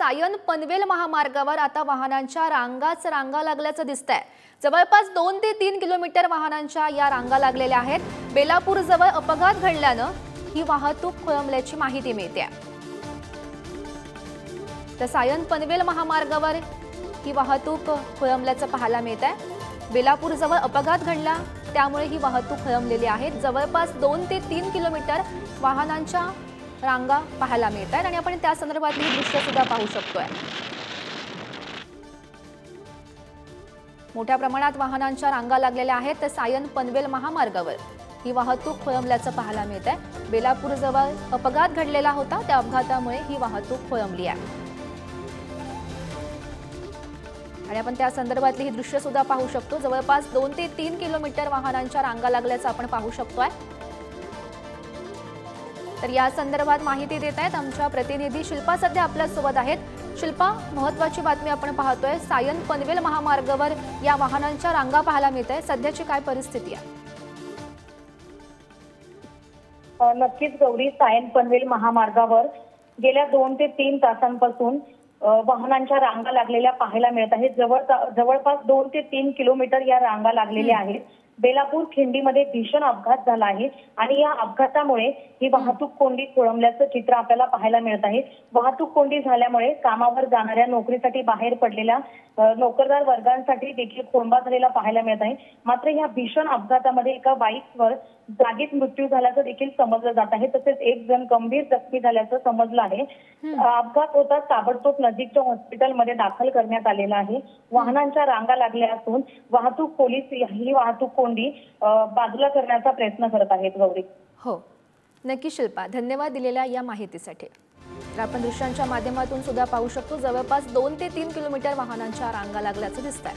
सायन पनवेल महामार्गावर आता वाहनांच्या रांगा लागल्याचं दिसतंय। जवळपास 2 ते 3 किलोमीटर वाहनांच्या या रांगा लागलेल्या आहेत। बेलापूर जवळ अपघात घडल्यानं ही वाहतूक खोळंबल्याची माहिती मिळते। तर सायन पनवेल महामार्गावर ही वाहतूक खोळंबल्याचं पाहायला मिळतंय। बेलापूर जवळ अपघात घडला त्यामुळे ही वाहतूक खोळंबलेली आहे। जवळपास 2 ते 3 किलोमीटर वाहनांच्या रांगा पाहायला मिळतात आणि आपण त्या संदर्भातली दृश्य सुद्धा पाहू शकतोय। मोठ्या प्रमाणात वाहनांच्या रांगा लागलेल्या आहेत। तर सायन पनवेल महामार्गावर ही वाहतूक खोळंबल्याचं पाहायला मिळतंय। बेलापूर जवळ अपघात घडलेला होता, त्या अपघातामुळे ही वाहतूक खोळंबली आहे आणि आपण त्या संदर्भातली ही दृश्य सुद्धा पाहू शकतो। जवळपास 2 ते 3 किलोमीटर वाहनांच्या रांगा लागल्याचं आपण पाहू शकतोय। तर या संदर्भात माहिती देत आहेत आमच्या प्रतिनिधी शिल्पा सध्या आपल्या सोबत आहेत। शिल्पा, महत्त्वाची बातमी आपण पाहतोय, सायन पनवेल महामार्गावर या वाहनांच्या रांगा पाहायला मिळताय। सध्याची काय परिस्थिती आहे? नक्कीच गौरी, सायन पनवेल महामार्गावर गेल्या 2 ते 3 तासांपासून वाहनांच्या रांगा लागलेल्या पाहायला मिळत आहेत। जवळपास 2 ते 3 किलोमीटर या रांगा लागलेल्या आहेत। बेलापूर खिंडीमध्ये भीषण अपघात झाला आहे आणि या अपघातामुळे ही वाहतूक कोंडी खोळंबल्याचं चित्र आपल्याला पाहायला मिळत आहे। वाहतूक कोंडी झाल्यामुळे कामावर जाणाऱ्या, नोकरीसाठी बाहेर पडलेल्या नोकरदार वर्गांसाठी देखील खोळंबा झालेला पाहायला मिळत आहे। मात्र या भीषण अपघातामध्ये एका बाईकवर जागीच मृत्यू झाल्याचं देखील समजलं जात आहे। तसेच एक जण गंभीर जखमी झाल्याचं समजलं आहे। अपघात होता ताबडतोब नजीकच्या हॉस्पिटलमध्ये दाखल करण्यात आलेला आहे। वाहनांच्या रांगा लागल्या असून वाहतूक पोलीस ही वाहतूक कोंडी बाजूला करण्याचा प्रयत्न करत आहेत। गौरी, हो, नक्की शिल्पा, धन्यवाद दिलेल्या या माहितीसाठी। तर आपण दृश्यांच्या माध्यमातून सुद्धा पाहू शकतो, जवळपास 2 ते 3 किलोमीटर वाहनांच्या रांगा लागल्याचं दिसतंय।